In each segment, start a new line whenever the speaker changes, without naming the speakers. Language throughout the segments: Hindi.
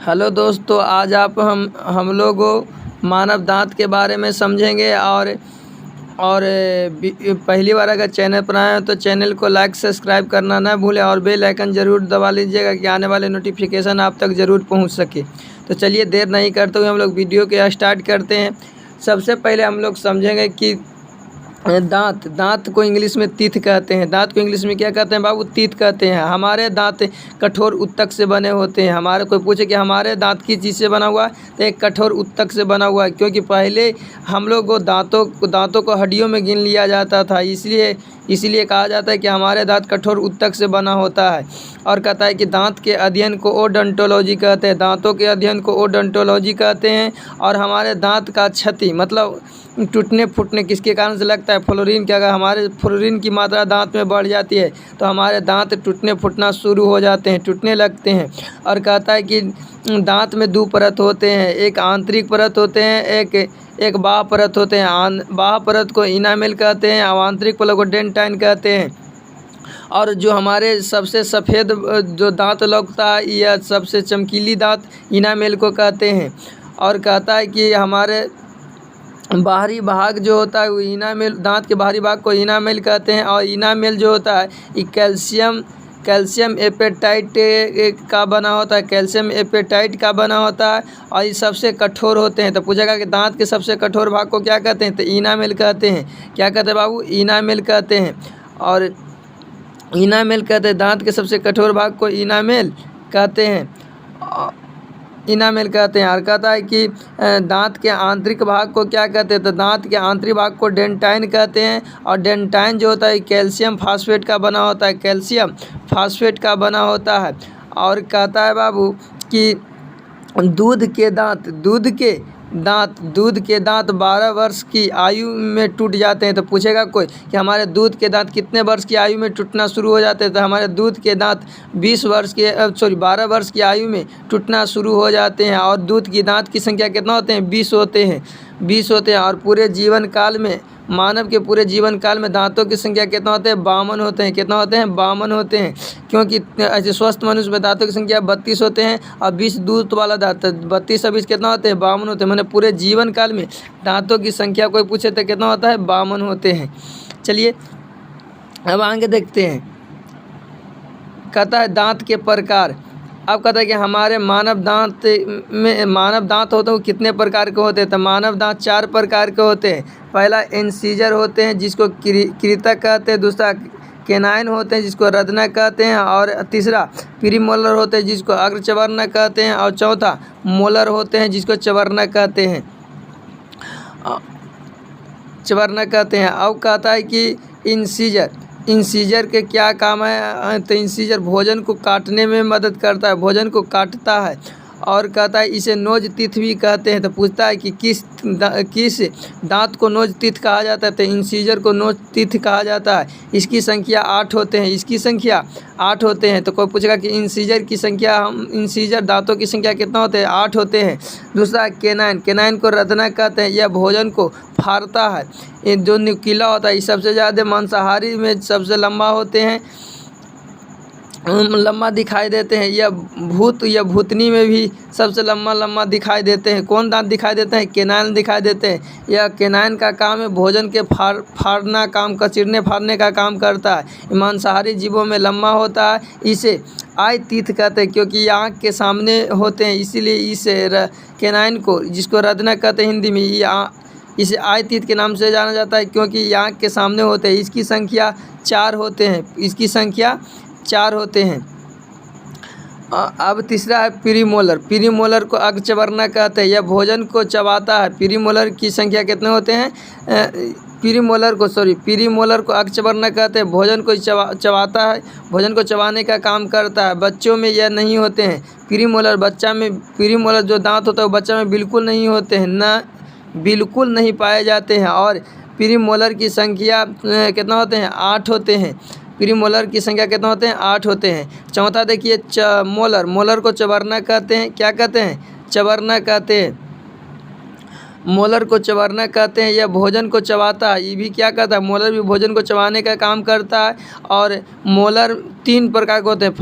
हेलो दोस्तों, आज हम लोग मानव दांत के बारे में समझेंगे और पहली बार अगर चैनल पर आए हो तो चैनल को लाइक सब्सक्राइब करना ना भूलें और बेल आइकन ज़रूर दबा लीजिएगा कि आने वाले नोटिफिकेशन आप तक ज़रूर पहुंच सके। तो चलिए देर नहीं करते हुए हम लोग वीडियो के स्टार्ट करते हैं। सबसे पहले हम लोग समझेंगे कि दांत को इंग्लिश में टीथ कहते हैं। दांत को इंग्लिश में क्या कहते हैं बाबू? टीथ कहते हैं। हमारे दांत कठोर ऊतक से बने होते हैं। हमारे कोई पूछे कि हमारे दांत किस चीज़ से बना हुआ है, तो एक कठोर ऊतक से बना हुआ है, क्योंकि पहले हम लोग को दांतों को हड्डियों में गिन लिया जाता था, इसलिए कहा जाता है कि हमारे दांत कठोर ऊतक से बना होता है। और कहता है कि दांत के अध्ययन को ओडोंटोलॉजी कहते हैं। दांतों के अध्ययन को ओडोंटोलॉजी कहते हैं। और हमारे दांत का क्षति मतलब टूटने फूटने किसके कारण से लगता है? फ्लोरीन के। अगर हमारे फ्लोरीन की मात्रा दांत में बढ़ जाती है तो हमारे दांत टूटने फूटना शुरू हो जाते हैं, टूटने लगते हैं। और कहता है कि दांत में दो परत होते हैं, एक आंतरिक परत होते हैं, एक बाह्य परत होते हैं। बाह्य परत को इनामेल कहते हैं और आंतरिक परत को डेंटाइन कहते हैं। और जो हमारे सबसे सफ़ेद जो दांत लगता है या सबसे चमकीली दांत इनामेल को कहते हैं। और कहता है कि हमारे बाहरी भाग जो होता है वो इनामेल, दांत के बाहरी भाग को इनामेल कहते हैं। और इनामेल जो होता है ये कैल्शियम एपेटाइट का बना होता है, कैल्शियम एपेटाइट का बना होता है। और ये सबसे कठोर होते हैं। तो पूछेगा कि दांत के सबसे कठोर भाग को क्या कहते हैं, तो इनामेल कहते हैं। क्या कहते हैं बाबू? इनामेल कहते हैं। और इनामेल कहते हैं, दांत के सबसे कठोर भाग को इनामेल कहते हैं, इनामेल कहते हैं। और कहता है कि दांत के आंतरिक भाग को क्या कहते हैं, तो दांत के आंतरिक भाग को डेंटाइन कहते हैं। और डेंटाइन जो होता है कैल्शियम फास्फेट का बना होता है, कैल्शियम फास्फेट का बना होता है। और कहता है बाबू कि दूध के दांत 12 वर्ष की आयु में टूट जाते हैं। तो पूछेगा कोई कि हमारे दूध के दांत कितने वर्ष की आयु में टूटना शुरू हो जाते हैं, तो हमारे दूध के दांत 12 वर्ष की आयु में टूटना शुरू हो जाते हैं। और दूध की दांत की संख्या कितना होते हैं? 20 होते हैं। और पूरे जीवन काल में, मानव के पूरे जीवन काल में दांतों की संख्या कितना होते हैं? 52 होते हैं। कितना होते हैं? 52 होते हैं। क्योंकि ऐसे स्वस्थ मनुष्य में दांतों की संख्या 32 होते हैं और 20 दूध वाला दांत 32 और 20 कितना होते हैं? 52 होते हैं। मैंने पूरे जीवन काल में दांतों की संख्या कोई पूछे तो कितना होता है? 52 होते हैं। चलिए अब आगे देखते हैं। कहता है दांत के प्रकार। अब कहता है कि हमारे मानव दांत होते हैं वो कितने प्रकार के होते हैं, तो मानव दांत 4 प्रकार के होते हैं। पहला इंसीजर होते हैं जिसको कृतक कहते हैं, दूसरा केनाइन होते हैं जिसको रदनक कहते हैं, और तीसरा प्रीमोलर होते हैं जिसको अग्रचवर्णक कहते हैं, और चौथा मोलर होते हैं जिसको चवर्णक कहते हैं। अब कहता है कि इंसीजर के क्या काम है, तो इंसीजर भोजन को काटने में मदद करता है, भोजन को काटता है। और कहता है इसे नोज टीथ भी कहते हैं। तो पूछता है कि किस दांत को नोज टीथ कहा जाता है, तो इंसीजर को नोज टीथ कहा जाता है। इसकी संख्या 8 होते हैं। तो कोई पूछेगा कि इंसीजर दांतों की संख्या कितना होते हैं? 8 होते हैं। दूसरा केनाइन को रदनक कहते हैं, यह भोजन को फाड़ता है। ये जो न्यूक्लिया होता है ये सबसे ज़्यादा मांसाहारी में सबसे लंबा होते हैं, लंबा दिखाई देते हैं। या भूतनी में भी सबसे लंबा दिखाई देते हैं। कौन दांत दिखाई देते हैं? केनाइन दिखाई देते हैं। यह केनाइन का काम है भोजन के चीरने फाड़ने का काम करता है। मांसाहारी जीवों में लंबा होता है। इसे आई टीथ कहते हैं क्योंकि ये आँख के सामने होते हैं, इसीलिए इसे केनाइन को, जिसको रदनक कहते हैं हिंदी में, इसे आई टीथ के नाम से जाना जाता है क्योंकि ये आँख के सामने होते हैं। इसकी संख्या 4 होते हैं। अब तीसरा है प्रीमोलर को अग्रचवर्णक कहते हैं, यह भोजन को चबाता है। प्रीमोलर की संख्या कितने होते हैं? प्रीमोलर को अग्रचवर्णक कहते हैं, भोजन को चबाता है, भोजन को चबाने का काम करता है। बच्चों में यह नहीं होते हैं प्रीमोलर जो दांत होता है वो बच्चा में बिल्कुल नहीं होते हैं, बिल्कुल नहीं पाए जाते हैं। और प्रीमोलर की संख्या कितना होते हैं? 8 होते हैं। प्रीमोलर की संख्या कितना होते हैं? 8 होते हैं। चौथा देखिए मोलर को चवर्णक कहते हैं। क्या कहते हैं? चवर्णक कहते हैं। मोलर को चबाना कहते हैं। यह भोजन को चबाता है। ये भी क्या करता है, मोलर भी भोजन को चबाने का काम करता है। और मोलर 3 प्रकार के होते हैं,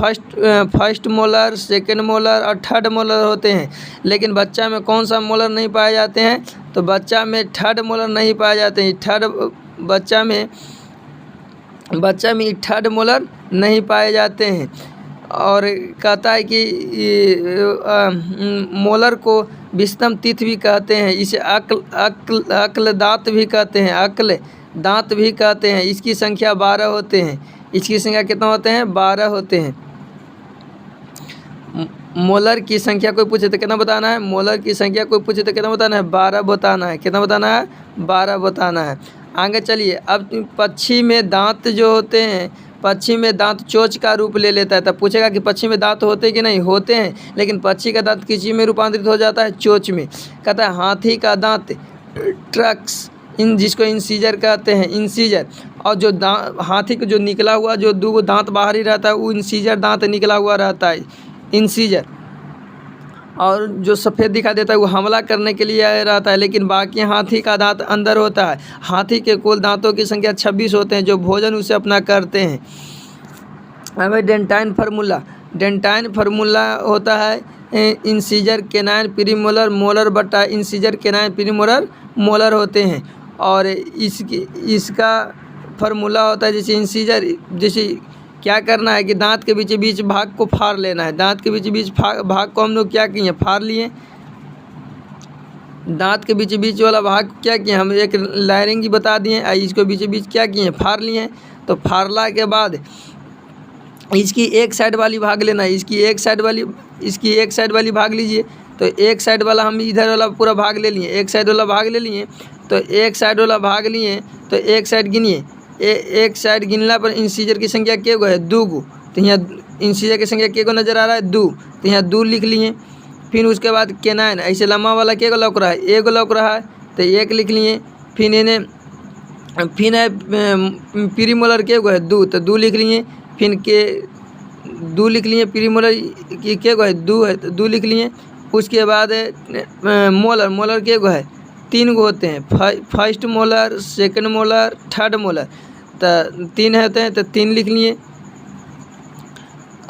फर्स्ट मोलर, सेकंड मोलर और थर्ड मोलर होते हैं। लेकिन बच्चा में कौन सा मोलर नहीं पाए जाते हैं, तो बच्चा में थर्ड मोलर नहीं पाए जाते हैं। बच्चा में थर्ड मोलर नहीं पाए जाते हैं। और कहता है कि मोलर को विषम तीत भी कहते हैं। इसे अक्ल दांत भी कहते हैं, अक्ल दांत भी कहते हैं। इसकी संख्या 12 होते हैं। इसकी संख्या कितना होते हैं, 12 होते हैं। मोलर की संख्या कोई पूछे तो कितना बताना है, मोलर की संख्या कोई पूछे तो कितना बताना है, 12 बताना है। कितना बताना है, 12 बताना है। आगे चलिए, अब पक्षी में दांत जो होते हैं, पक्षी में दांत चोंच का रूप ले लेता है। तब पूछेगा कि पक्षी में दांत होते कि नहीं, होते हैं। लेकिन पक्षी का दांत किस चीज़ में रूपांतरित हो जाता है, चोंच में। कहता है हाथी का दांत ट्रक्स, जिसको इंसीजर कहते हैं, इंसीजर। और जो हाथी का जो निकला हुआ जो 2 दांत बाहर ही रहता है, वो इंसीजर दांत निकला हुआ रहता है, इंसीजर। और जो सफ़ेद दिखा देता है वो हमला करने के लिए रहता है। लेकिन बाकी हाथी का दांत अंदर होता है। हाथी के कुल दांतों की संख्या 26 होते हैं, जो भोजन उसे अपना करते हैं। अब डेंटाइन फार्मूला, डेंटाइन फार्मूला होता है इंसीजर केनाइन प्रीमोलर मोलर बटा इंसीजर केनाइन प्रीमोलर मोलर होते हैं। और इसका फार्मूला होता है, जैसे इंसीजर, जैसे क्या करना है कि दांत के बीच भाग को फाड़ लेना है। दांत के बीच भाग को हम लोग क्या किए, फाड़ लिए। दांत के बीच वाला भाग क्या किए, हम एक लायरिंग बता दिए। इसको बीच क्या किए, फाड़ लिए। तो फाड़ला के बाद इसकी एक साइड वाली भाग लेना है। इसकी एक साइड वाली भाग लीजिए। तो एक साइड वाला हम इधर वाला पूरा भाग ले लिए, एक साइड वाला भाग ले लिए। तो एक साइड वाला भाग लिए, तो एक साइड गिनिए, एक साइड गिनला पर इंसीजर की संख्या के गो है, 2 गो। तो यहाँ इंसीजर की संख्या के गो नज़र आ रहा है, 2। तो यहाँ 2 लिख लिए। फिर उसके बाद केनाइन, ऐसे लम्बा वाला के गो लौक रहा है, 1 लौक रहा है, तो 1 लिख लिए। फिर इन्हें फिर है प्रीमोलर के गो है, 2, तो 2 लिख लिए। फिर के 2 लिख लिए। प्रीमोलर की के गो है, 2 है, तो 2 लिख लिए। उसके बाद मोलर के गो है, 3 गो होते हैं, first molar, second molar, third molar. तो 3 होते हैं, तो 3 लिख लिए।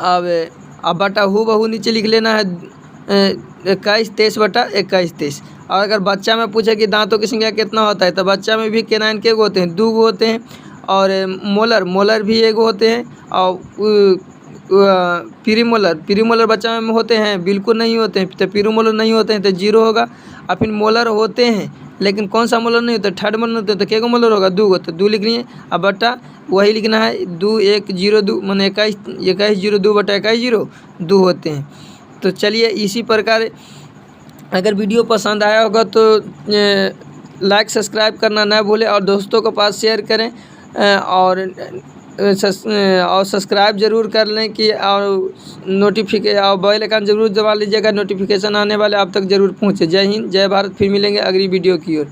अब बटा हूबहू नीचे लिख लेना है, 21-23 बटा 21-23। और अगर बच्चा में पूछे कि दांतों की संख्या कितना होता है, तो बच्चा में भी केनाइन के गो होते हैं, 2 गो होते हैं। और मोलर भी 1 गो होते हैं। और प्रीमोलर बच्चा में होते हैं, बिल्कुल नहीं होते हैं। तो प्रीमोलर नहीं होते हैं तो 0 होगा। और फिर मोलर होते हैं, लेकिन कौन सा मोलर नहीं होता, थर्ड मोलर होते हैं। तो क्या मोलर होगा, 2 गो, तो 2 लिख लिए। अब बटा वही लिखना है, 2-1-0-2 मैंने 21-0-2 बटा 21-0-2 होते हैं। तो चलिए, इसी प्रकार अगर वीडियो पसंद आया होगा तो लाइक सब्सक्राइब करना ना भूलें और दोस्तों के पास शेयर करें। और सब्सक्राइब ज़रूर कर लें कि और और बेल आइकन ज़रूर दबा लीजिएगा, नोटिफिकेशन आने वाले आप तक ज़रूर पहुँचे। जय हिंद, जय भारत। फिर मिलेंगे अगली वीडियो की ओर।